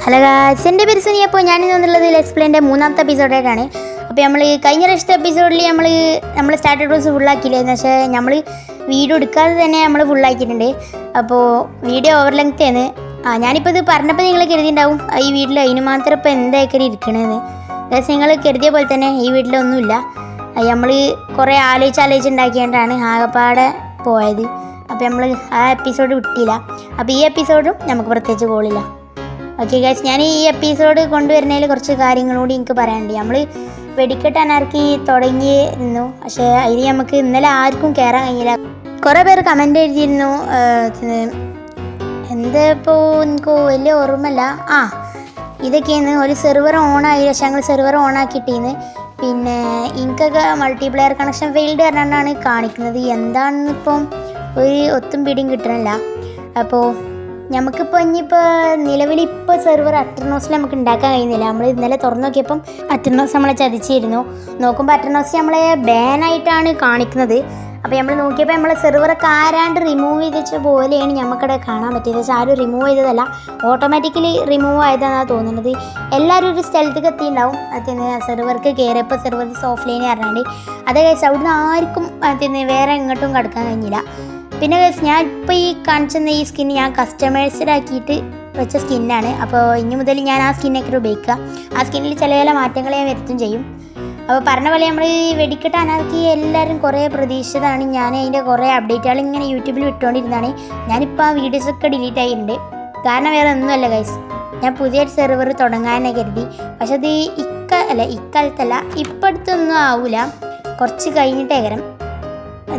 Hello guys, എൻ്റെ പേര് സുനി. അപ്പോൾ ഞാനിന്ന് വന്നുള്ളത് ലെറ്റ്സ് പ്ലേൻ്റെ മൂന്നാമത്തെ എപ്പിസോഡായിട്ടാണ്. അപ്പോൾ നമ്മൾ കഴിഞ്ഞ പ്രാവശ്യത്തെ എപ്പിസോഡിൽ നമ്മൾ സ്റ്റാർട്ടർ ഡോസ് ഫുള്ളാക്കിയില്ലായിരുന്നു. പക്ഷേ നമ്മൾ വീഡിയോ എടുക്കാതെ തന്നെ നമ്മൾ ഫുള്ളാക്കിയിട്ടുണ്ട്. അപ്പോൾ വീഡിയോ ഓവർ ലെങ്ത് ആണ്. ഞാനിപ്പോൾ ഇത് പറഞ്ഞപ്പോൾ നിങ്ങൾ കരുതിയിട്ടുണ്ടാവും ഈ വീട്ടിൽ അതിന് മാത്രം ഇപ്പോൾ എന്തായിക്കറി ഇരിക്കണതെന്ന്. ഗായ്സ്, നിങ്ങൾ കരുതിയ പോലെ തന്നെ ഈ വീട്ടിലൊന്നുമില്ല. നമ്മൾ കുറേ ആലോചിച്ചുണ്ടാക്കിയതുകൊണ്ടാണ് ആകെപ്പാടെ പോയത്. അപ്പോൾ നമ്മൾ ആ എപ്പിസോഡ് വിട്ടില്ല. അപ്പോൾ ഈ എപ്പിസോഡും നമുക്ക് പ്രത്യേകിച്ച് കോളില്ല. ഓക്കെ ഗൈസ്, ഞാൻ ഈ എപ്പിസോഡ് കൊണ്ടുവരുന്നതിൽ കുറച്ച് കാര്യങ്ങളൂടി എനിക്ക് പറയാനുണ്ട്. നമ്മൾ വെടിക്കെട്ട് അനാർക്കി തുടങ്ങിയിരുന്നു, പക്ഷേ അതിന് നമുക്ക് ഇന്നലെ ആർക്കും കയറാൻ കഴിഞ്ഞില്ല. കുറേ പേര് കമൻ്റ് എഴുതിയിരുന്നു. എന്താ ഇപ്പോൾ എനിക്ക് വലിയ ഓർമ്മയില്ല. ഇതൊക്കെയാണ് ഒരു സെർവർ ഓണായി. പക്ഷേ ഞങ്ങൾ സെർവർ ഓണാക്കിയിട്ടീന്ന്. പിന്നെ എനിക്കൊക്കെ മൾട്ടിപ്ലെയർ കണക്ഷൻ ഫെയിൽഡ് പറഞ്ഞാണ് കാണിക്കുന്നത്. എന്താണെന്നിപ്പം ഒരു ഒത്തും പിടിയും കിട്ടണില്ല. അപ്പോൾ നമുക്കിപ്പോൾ ഇനിയിപ്പോൾ നിലവിലിപ്പോൾ സെർവർ അറ്റർനോസിൽ നമുക്ക് ഉണ്ടാക്കാൻ കഴിയുന്നില്ല. നമ്മൾ ഇന്നലെ തുറന്നു നോക്കിയപ്പം അറ്റർനോസ് നമ്മളെ ചതിച്ചിരുന്നു. നോക്കുമ്പോൾ അറ്റർനോസ് നമ്മളെ ബാനായിട്ടാണ് കാണിക്കുന്നത്. അപ്പോൾ നമ്മൾ നോക്കിയപ്പോൾ നമ്മളെ സെർവറൊക്കെ ആരാണ്ട് റിമൂവ് ചെയ്ത് വെച്ച പോലെയാണ് നമുക്കിവിടെ കാണാൻ പറ്റിയത്. പക്ഷേ ആരും റിമൂവ് ചെയ്തതല്ല, ഓട്ടോമാറ്റിക്കലി റിമൂവ് ആയതെന്നാണ് തോന്നുന്നത്. എല്ലാവരും ഒരു സ്ഥലത്തേക്ക് എത്തിയിട്ടുണ്ടാവും. അതിന് സെർവർക്ക് കയറിയപ്പോൾ സെർവർ ഓഫ്ലൈൻ അറിയാണ്ട് അതേ കഴിച്ച് അവിടുന്ന് ആർക്കും അതിന് വേറെ എങ്ങോട്ടും കിടക്കാൻ കഴിഞ്ഞില്ല. പിന്നെ ഞാൻ ഇപ്പോൾ ഈ കാണിച്ചെന്ന ഈ സ്കിൻ ഞാൻ കസ്റ്റമൈസ്ഡ് ആക്കിയിട്ട് വെച്ച സ്കിന്നാണ്. അപ്പോൾ ഇനി മുതൽ ഞാൻ ആ സ്കിന്നൊക്കെ ഉപയോഗിക്കുക. ആ സ്കിന്നിൽ ചില മാറ്റങ്ങൾ ഞാൻ വരുത്തും ചെയ്യും. അപ്പോൾ പറഞ്ഞ പോലെ നമ്മൾ വെടിക്കെട്ട് അനാർക്കി എല്ലാവരും കുറേ പ്രതീക്ഷിച്ചതാണ്. ഞാൻ അതിൻ്റെ കുറേ അപ്ഡേറ്റുകൾ ഇങ്ങനെ യൂട്യൂബിൽ വിട്ടുകൊണ്ടിരുന്നതാണ്. ഞാനിപ്പോൾ ആ വീഡിയോസൊക്കെ ഡിലീറ്റ് ആയിട്ടുണ്ട്. കാരണം വേറെ ഒന്നുമല്ല ഗൈസ്, ഞാൻ പുതിയൊരു സെർവർ തുടങ്ങാനേ കരുതി. പക്ഷെ അത് ഇക്കാലത്തല്ല, ഇപ്പം അടുത്തൊന്നും ആവില്ല, കുറച്ച് കഴിഞ്ഞിട്ടേകരം.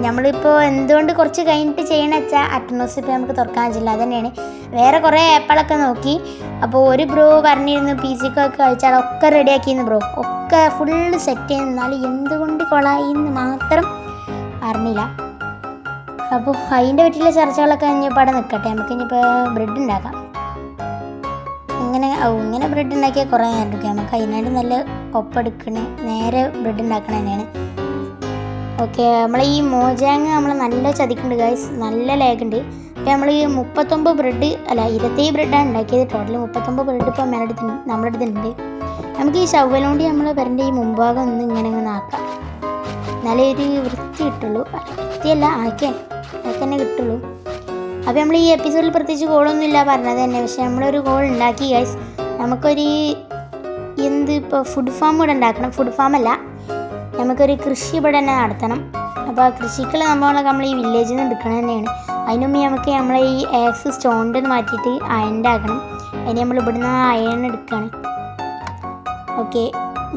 നമ്മളിപ്പോൾ എന്തുകൊണ്ട് കുറച്ച് കഴിഞ്ഞിട്ട് ചെയ്യണമെന്ന് വെച്ചാൽ അറ്റർനോസ് ഇപ്പോൾ നമുക്ക് തുറക്കാൻ പറ്റില്ല. അത് തന്നെയാണ്. വേറെ കുറേ ആപ്പുകളൊക്കെ നോക്കി. അപ്പോൾ ഒരു ബ്രോ പറഞ്ഞിരുന്നു PC-ക്കൊക്കെ കളിച്ചാൽ ഒക്കെ റെഡിയാക്കിയിരുന്നു ബ്രോ, ഒക്കെ ഫുള്ള് സെറ്റ് ചെയ്യുന്നാലും എന്തുകൊണ്ട് കൊളായി എന്ന് മാത്രം അറിഞ്ഞില്ല. അപ്പോൾ അതിൻ്റെ പറ്റിയുള്ള ചർച്ചകളൊക്കെ ഇനിയിപ്പോൾ അവിടെ നിൽക്കട്ടെ. നമുക്ക് ഇനിയിപ്പോൾ ബ്രെഡ് ഉണ്ടാക്കാം. ഇങ്ങനെ ബ്രെഡ് ഉണ്ടാക്കിയാൽ കുറേ നേരം എടുക്കുക. നമുക്ക് അതിനായിട്ട് നല്ല ഒപ്പെടുക്കണേ നേരെ ബ്രെഡ് ഉണ്ടാക്കണ തന്നെയാണ്. ഓക്കെ, നമ്മൾ ഈ മോജാങ് നമ്മൾ നല്ല ചതിക്കുന്നുണ്ട് ഗൈസ്, നല്ല ലാഗുണ്ട്. അപ്പോൾ നമ്മൾ ഈ 27 ബ്രെഡാണ് ഉണ്ടാക്കിയത്. ടോട്ടൽ 39 ബ്രെഡ് ഇപ്പോൾ നമ്മുടെ അടുത്തുണ്ട്. നമുക്ക് ഈ ഷവ്വലുകൊണ്ട് നമ്മൾ വരേണ്ട ഈ മുൻഭാഗം ഒന്ന് ഇങ്ങനെ ആക്കാം, എന്നാലേ ഒരു വൃത്തി കിട്ടുള്ളൂ. വൃത്തിയല്ല അതൊക്കെ തന്നെ കിട്ടുള്ളൂ. അപ്പോൾ നമ്മൾ ഈ എപ്പിസോഡിൽ പ്രത്യേകിച്ച് ഗോളൊന്നും ഇല്ല പറഞ്ഞത് തന്നെ. പക്ഷേ നമ്മളൊരു ഗോൾ ഉണ്ടാക്കി ഗൈസ്. നമുക്കൊരു ഇപ്പോൾ ഫുഡ് ഫാം ഇവിടെ ഉണ്ടാക്കണം. ഫുഡ് ഫാമല്ല, നമുക്കൊരു കൃഷി ഇവിടെ തന്നെ നടത്തണം. അപ്പോൾ ആ കൃഷിക്കുള്ള നമ്മൾ ഈ വില്ലേജിൽ നിന്ന് എടുക്കണം തന്നെയാണ്. അതിനുമുമ്പ് നമുക്ക് നമ്മളെ ഈ ആക്സ് സ്റ്റോണിൻ്റെ മാറ്റിയിട്ട് അയണിൻ്റെ ആക്കണം. അതിന് നമ്മൾ ഇവിടുന്ന് അയൺ എടുക്കുകയാണ്. ഓക്കെ,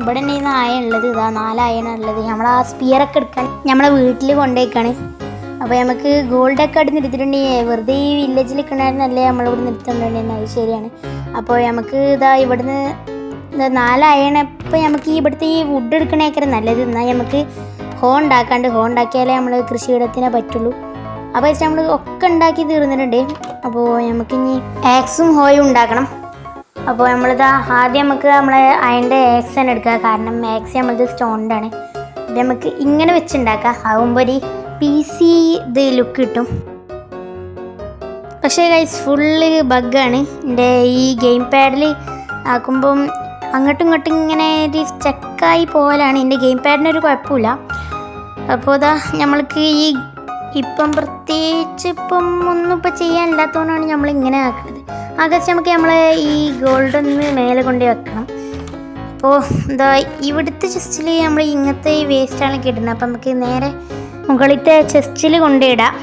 ഇവിടെ തന്നെ അയൺ ഉള്ളത് ഇതാ 4 അയണുള്ളത്. നമ്മൾ ആ സ്പിയറൊക്കെ എടുക്കാൻ നമ്മളെ വീട്ടിൽ കൊണ്ടുപോയിക്കാണ്. അപ്പോൾ നമുക്ക് ഗോൾഡൊക്കെ അവിടെ നിർത്തിയിട്ടുണ്ടെങ്കിൽ വെറുതെ ഈ വില്ലേജിൽ നിൽക്കണമായിരുന്നല്ലേ നമ്മളിവിടെ നിർത്തിയിട്ടുണ്ടെങ്കിൽ അത് ശരിയാണ്. അപ്പോൾ നമുക്ക് ഇവിടുന്ന് 4 അയൺ. ഇപ്പോൾ നമുക്ക് ഇവിടുത്തെ ഈ വുഡ് എടുക്കണേക്കാരം നല്ലത്. എന്നാൽ നമുക്ക് ഹോൺ ഉണ്ടാക്കിയാലേ നമ്മൾ കൃഷിയിടത്തിനെ പറ്റുള്ളൂ. അപ്പോൾ നമ്മൾ ഒക്കെ ഉണ്ടാക്കി തീർന്നിട്ടുണ്ട്. അപ്പോൾ നമുക്കിനി ആക്സും ഹോയും ഉണ്ടാക്കണം. അപ്പോൾ ആദ്യം നമുക്ക് നമ്മളെ അയണിൻ്റെ ആക്സ് തന്നെ എടുക്കുക. കാരണം ആക്സ് നമ്മളത് സ്റ്റോണിൻ്റെ ആണ്. അപ്പോൾ നമുക്ക് ഇങ്ങനെ വെച്ചുണ്ടാക്കാം. ആകുമ്പോൾ ഒരു PC ലുക്ക് കിട്ടും. പക്ഷേ ഗൈസ് ഫുള്ള് ബഗ്ഗാണ്. എൻ്റെ ഈ ഗെയിം പാഡിൽ ആക്കുമ്പം അങ്ങോട്ടും ഇങ്ങോട്ടും ഇങ്ങനെ ഒരു സ്റ്റക്കായി പോകലാണ്. എൻ്റെ ഗെയിം പാഡിനൊരു കുഴപ്പമില്ല. അപ്പോൾ നമ്മൾക്ക് ഇപ്പം പ്രത്യേകിച്ച് ഒന്നും ചെയ്യാനില്ലാത്തതുകൊണ്ടാണ് നമ്മളിങ്ങനെ ആക്കുന്നത്. ആകെ നമുക്ക് ഈ ഗോൾഡൊന്ന് മേലെ കൊണ്ടുപോയി വെക്കണം. അപ്പോൾ ഇവിടുത്തെ ചെസ്റ്റിൽ നമ്മൾ ഇങ്ങനത്തെ ഈ വേസ്റ്റാണ് കിട്ടുന്നത്. അപ്പോൾ നമുക്ക് നേരെ മുകളിലത്തെ ചെസ്റ്റിൽ കൊണ്ടുപോയിടാം.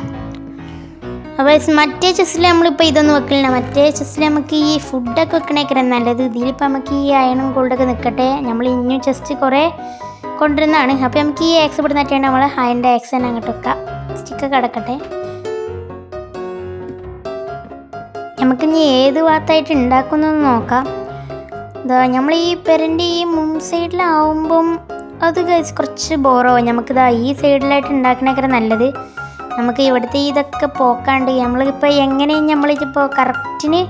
അപ്പോൾ മറ്റേ ചെസ്സിൽ നമ്മളിപ്പോൾ ഇതൊന്നും വെക്കില്ല. മറ്റേ ചെസ്സിൽ നമുക്ക് ഈ ഫുഡൊക്കെ വെക്കണേക്കാരം നല്ലത്. ഇതിലിപ്പോൾ നമുക്ക് ഈ അയണും ഗോൾഡൊക്കെ നിൽക്കട്ടെ. നമ്മൾ ഇനിയും ചെസ്റ്റ് കുറേ കൊണ്ടുവരുന്നതാണ്. അപ്പോൾ നമുക്ക് ഈ ആക്സ് ഇവിടെ നട്ടാണ്ട് നമ്മൾ അയണിൻ്റെ ആക്സ് തന്നെ അങ്ങോട്ട് വെക്കാം. സ്റ്റിക്കൊക്കെ കിടക്കട്ടെ. നമുക്കിനി ഏത് ഭാഗത്തായിട്ട് ഉണ്ടാക്കുന്നതെന്ന് നോക്കാം. നമ്മൾ ഈ പെരൻ്റെ ഈ മുൻ സൈഡിലാവുമ്പം അത് കുറച്ച് ബോറാവും. നമുക്കിതാ ഈ സൈഡിലായിട്ട് ഉണ്ടാക്കണേക്കാരം നല്ലത്. നമുക്ക് ഇവിടുത്തെ ഇതൊക്കെ പോക്കാണ്ട് നമ്മളിപ്പോൾ എങ്ങനെയും നമ്മളിപ്പോൾ കറക്റ്റിന്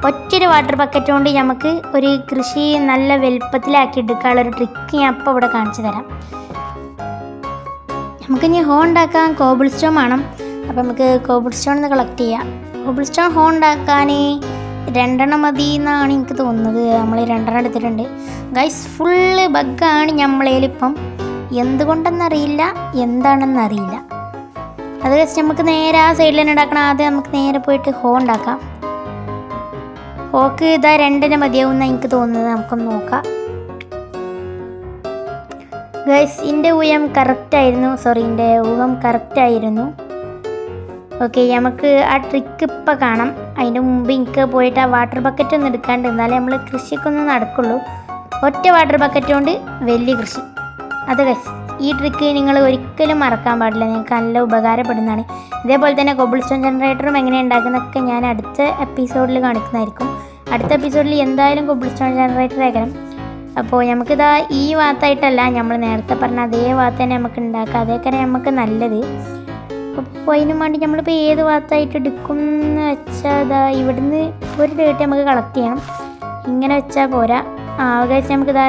ഒറ്റൊരു വാട്ടർ ബക്കറ്റ് കൊണ്ട് നമുക്ക് ഒരു കൃഷി നല്ല വലുപ്പത്തിലാക്കി എടുക്കാനുള്ളൊരു ട്രിക്ക് ഞാൻ അപ്പോൾ ഇവിടെ കാണിച്ചു തരാം. നമുക്കിനി ഹോൺ ഉണ്ടാക്കാൻ കോബിൾ സ്റ്റോൺ വേണം. അപ്പോൾ നമുക്ക് കോബിൾ സ്റ്റോൺ ഒന്ന് കളക്ട് ചെയ്യാം. കോബിൾ സ്റ്റോൺ ഹോൺ ഉണ്ടാക്കാൻ 2 മതി എന്നാണ് എനിക്ക് തോന്നുന്നത്. നമ്മൾ 2 എടുത്തിട്ടുണ്ട് ഗൈസ്. ഫുള്ള് ബഗ്ഗാണ് നമ്മളേലിപ്പം. എന്തുകൊണ്ടെന്നറിയില്ല, എന്താണെന്നറിയില്ല. അത് വെച്ച് നമുക്ക് നേരെ ആ സൈഡിൽ തന്നെ ഉണ്ടാക്കണം. ആദ്യം നമുക്ക് നേരെ പോയിട്ട് ഹോ ഉണ്ടാക്കാം. ഹോക്ക് ഇതാ 2 മതിയാവും എന്നാണ് എനിക്ക് തോന്നുന്നത്. നമുക്കൊന്ന് നോക്കാം ഗൈസ്. എൻ്റെ ഊഹം കറക്റ്റായിരുന്നു. ഓക്കെ, നമുക്ക് ആ ട്രിക്ക് ഇപ്പം കാണാം. അതിൻ്റെ മുമ്പ് എനിക്ക് പോയിട്ട് ആ വാട്ടർ ബക്കറ്റ് ഒന്നും എടുക്കാണ്ട്, എന്നാലേ നമ്മൾ കൃഷിക്കൊന്നും നടക്കുള്ളൂ. ഒറ്റ വാട്ടർ ബക്കറ്റ് കൊണ്ട് വലിയ കൃഷി. അത് ഗൈസ്, ഈ ട്രിക്ക് നിങ്ങൾ ഒരിക്കലും മറക്കാൻ പാടില്ല. നിങ്ങൾക്ക് നല്ല ഉപകാരപ്പെടുന്നതാണ്. ഇതേപോലെ തന്നെ കോബിൾ സ്റ്റോൺ ജനറേറ്ററും എങ്ങനെ ഉണ്ടാക്കുന്നതൊക്കെ ഞാൻ അടുത്ത എപ്പിസോഡിൽ കാണിക്കുന്നതായിരിക്കും. അടുത്ത എപ്പിസോഡിൽ എന്തായാലും കോബിൾ സ്റ്റോൺ ജനറേറ്റർ ആക്കണം. അപ്പോൾ നമുക്കിതാ ഈ ഭാഗത്തായിട്ടല്ല, നമ്മൾ നേരത്തെ പറഞ്ഞ അതേ ഭാഗത്ത് തന്നെ നമുക്ക് ഉണ്ടാക്കാം. അതേക്കെ നമുക്ക് നല്ലത്. അപ്പോൾ അതിന് വേണ്ടി നമ്മളിപ്പോൾ ഏത് ഭാഗത്തായിട്ട് എടുക്കും എന്ന് വെച്ചാൽ ഇതാ ഇവിടുന്ന് ഒരു ഡേട്ട് നമുക്ക് കളക്ട് ചെയ്യണം. ഇങ്ങനെ വെച്ചാൽ പോരാ. ആകെ നമുക്കിതാ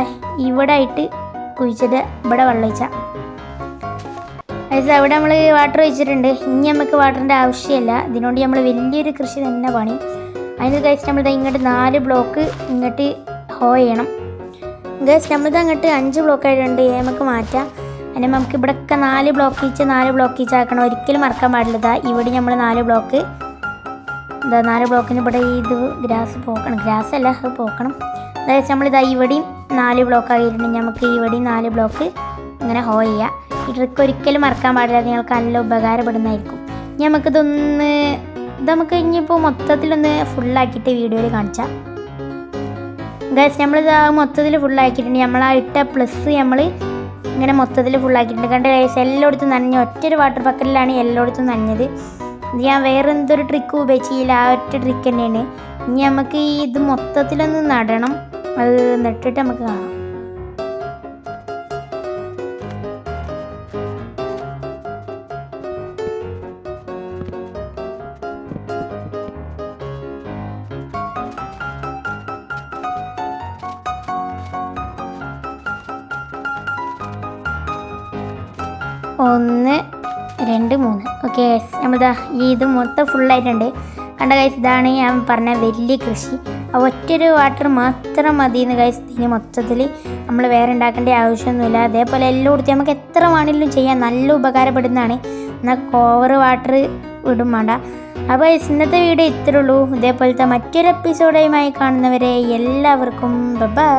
ഇവിടെ ആയിട്ട് കുഴിച്ചിട്ട് ഇവിടെ വെള്ളം ഒഴിച്ചാൽ അവിടെ നമ്മൾ വാട്ടർ ഒഴിച്ചിട്ടുണ്ട്. ഇനി നമുക്ക് വാട്ടറിൻ്റെ ആവശ്യമില്ല. ഇതിനോട് നമ്മൾ വലിയൊരു കൃഷി തന്നെ പണി. അതിന് കഴിച്ച് നമ്മളിത് ഇങ്ങോട്ട് 4 ബ്ലോക്ക് ഇങ്ങോട്ട് ഹോ ചെയ്യണം ഗൈസ്. നമ്മളിത് അങ്ങോട്ട് 5 ബ്ലോക്ക് ആയിട്ടുണ്ട്. നമുക്ക് മാറ്റാം. അതിന് നമുക്ക് ഇവിടെയൊക്കെ 4 ബ്ലോക്ക് ഈച്ച് ആക്കണം. ഒരിക്കലും മറക്കാൻ പാടില്ല. ഇവിടെ നമ്മൾ 4 ബ്ലോക്ക് 4 ബ്ലോക്കിന് ഇവിടെ ഇത് ഗ്രാസ് പോക്കണം. ഗ്രാസ് അല്ല, അത് പോക്കണം. അതായത് നമ്മളിതാ ഇവിടെയും 4 ബ്ലോക്ക് ആക്കിയിട്ടുണ്ട്. നമുക്ക് ഇവിടെയും 4 ബ്ലോക്ക് ഇങ്ങനെ ഹോ ചെയ്യാം. ഈ ട്രിക്ക് ഒരിക്കലും മറക്കാൻ പാടില്ല. നിങ്ങൾക്ക് നല്ല ഉപകാരപ്പെടുന്നതായിരിക്കും. ഇനി നമുക്ക് ഇനിയിപ്പോൾ മൊത്തത്തിലൊന്ന് ഫുള്ളാക്കിയിട്ട് വീഡിയോയിൽ കാണിച്ചാൽ ഗൈസ്. നമ്മളിത് മൊത്തത്തിൽ ഫുള്ളാക്കിയിട്ടുണ്ട്. നമ്മൾ ആ ഇട്ട പ്ലസ് നമ്മൾ ഇങ്ങനെ മൊത്തത്തിൽ ഫുള്ളാക്കിയിട്ടുണ്ട്. കണ്ട ഗൈസ്, എല്ലായിടത്തും നനഞ്ഞ ഒറ്റൊരു വാട്ടർ ബക്കറ്റിലാണ് എല്ലായിടത്തും നനഞ്ഞത്. ഇത് ഞാൻ വേറെ എന്തൊരു ട്രിക്ക് ഉപയോഗിച്ചില്ല, ആ ഒറ്റ ട്രിക്ക് തന്നെയാണ്. ഇനി നമുക്ക് ഇത് മൊത്തത്തിലൊന്ന് നടണം. അത് നട്ടിട്ട് നമുക്ക് കാണാം. ഒന്ന് 2 3 ഓക്കെ ഗൈസ്. നമ്മളിതാ ഇത് മൊത്തം ഫുള്ളായിട്ടുണ്ട്. കണ്ട ഗൈസ്, ഇതാണ് ഞാൻ പറഞ്ഞ വലിയ കൃഷി. ഒറ്റൊരു വാട്ടർ മാത്രം മതിയെന്ന് ഗൈസ്. ഇതിന് മൊത്തത്തിൽ നമ്മൾ വേറെ ഉണ്ടാക്കേണ്ട ആവശ്യമൊന്നുമില്ല. അതേപോലെ എല്ലാം കൊടുത്ത് നമുക്ക് എത്ര വേണമെങ്കിലും ചെയ്യാൻ നല്ല ഉപകാരപ്പെടുന്നതാണ്. എന്നാൽ ഓവർ വാട്ടർ ഇടും വേണ്ട. അപ്പോൾ ഇന്നത്തെ വീഡിയോ ഇത്രേ ഉള്ളൂ. ഇതേപോലത്തെ മറ്റൊരു എപ്പിസോഡുമായി കാണുന്നവരെ എല്ലാവർക്കും ബൈ.